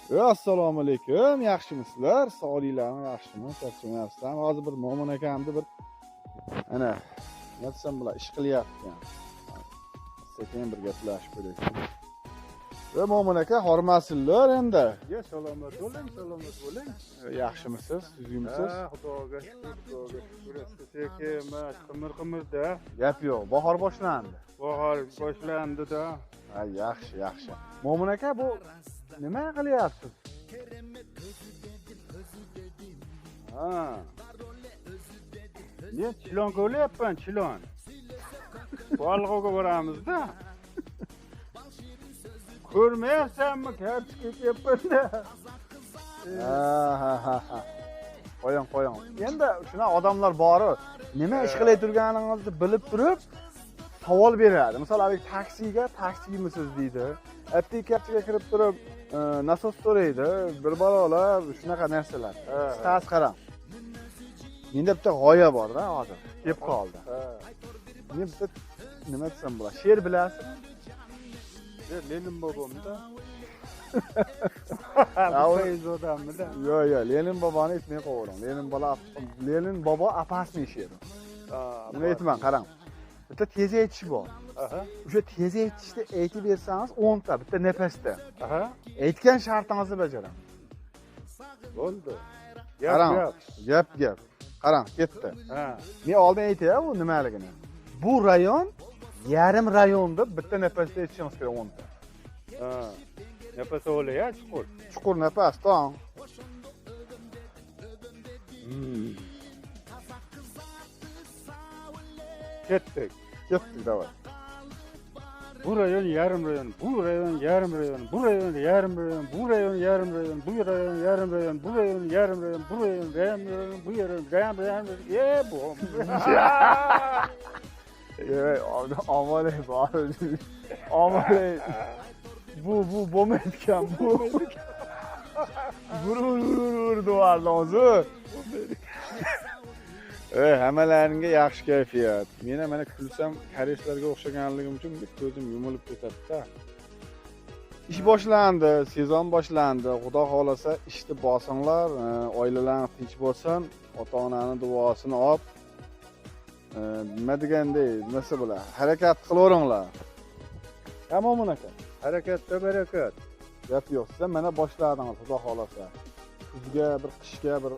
Assalomu alaykum, yaxshimisizlar? Sog'liklarmi, yaxshimi? Charchamayapsizlarmi? Hozir bir Mo'min akamni bir ana nima desam bo'ladi, ish qilyapti. Sekin bir gaplashib ko'raylik. Va Mo'min aka, hormasinlar endi. Ya salomat bo'ling. Yaxshimisiz? Tuzukmisiz? Ha, xudoga shukr. Sekin, qimir-qimirda. Gap yo'q, bahor boshlandi. Bahor boshlandi-da. Ha, yaxshi. Mo'min aka, bu nima qilyapsiz? Ha. Men chilon ko'lyapman, chilon. Balg'oga boramiz-da. Ko'rmayapsanmi? Kartib ketyapman-da. Ha. Qo'ying. Endi shuna odamlar bor, nima ish qilay turganingizni bilib turib savol beradi. Masalan, taksimisiz deydi. Applikatsiyaga kirib turib, nasos so'raydi. Bir balolar shunaqa narsalar. Siz qarang. Menda bitta g'oya bor-da hozir. Kelib qoldi. Men bitta nima desam bo'ladi? She'r bilasizmi? Lenin bobomda. Odammi-da. Yo'q, Lenin boboni aytmay qo'ying. Lenin bobo apasniy she'r. Buni aytman, qarang. Bitta tez aytish bor. O'sha tez aytishni aytib bersangiz 10 ta bitta nafasda. Aytgan shartingizni bajaraman. Bo'ldi. Qarang, gap. Qarang, ketdi. Men oldin aytay, bu nimaligini. Bu rayon yarim rayonni bitta nafasda aytishingiz kerak 10 ta. Nafas olay, chuqur. Chuqur nafas, tong. Ketdik, davay. Bu rayon yarim rayon, bu rayon yarim rayon, bu rayon yarim rayon, bu rayon yarim rayon, bu rayon yarim rayon, bu rayon yarim rayon, bu rayon yarim rayon, bu rayon yarim rayon. Bu. Amaley. Bu bo'lmaydigan bu. Vur duvarni hozir. Hammalaringga yaxshi kayfiyat. Men ham mana kulsam koreyslarga o'xshaganligim uchun ko'zim yumilib ketadi-da. Ish boshlandi, sezon boshlandi. Xudo xolasa ishni bosinglar, oilalarning tinch bo'lsin, ota-onani duosini olib, nima deganday, nimasi bo'lar? Harakat qilaveringlar. Mo'min aka. Harakatda barakat. Gap yo'q. Siz mana boshladingiz, xudo xolasa. Kuzga bir qishga bir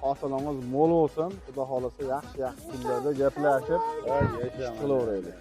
hosilingiz mo'l bo'lsin. Xudo xolasa yaxshi kunlarda gaplashib, ish qilaveraylik.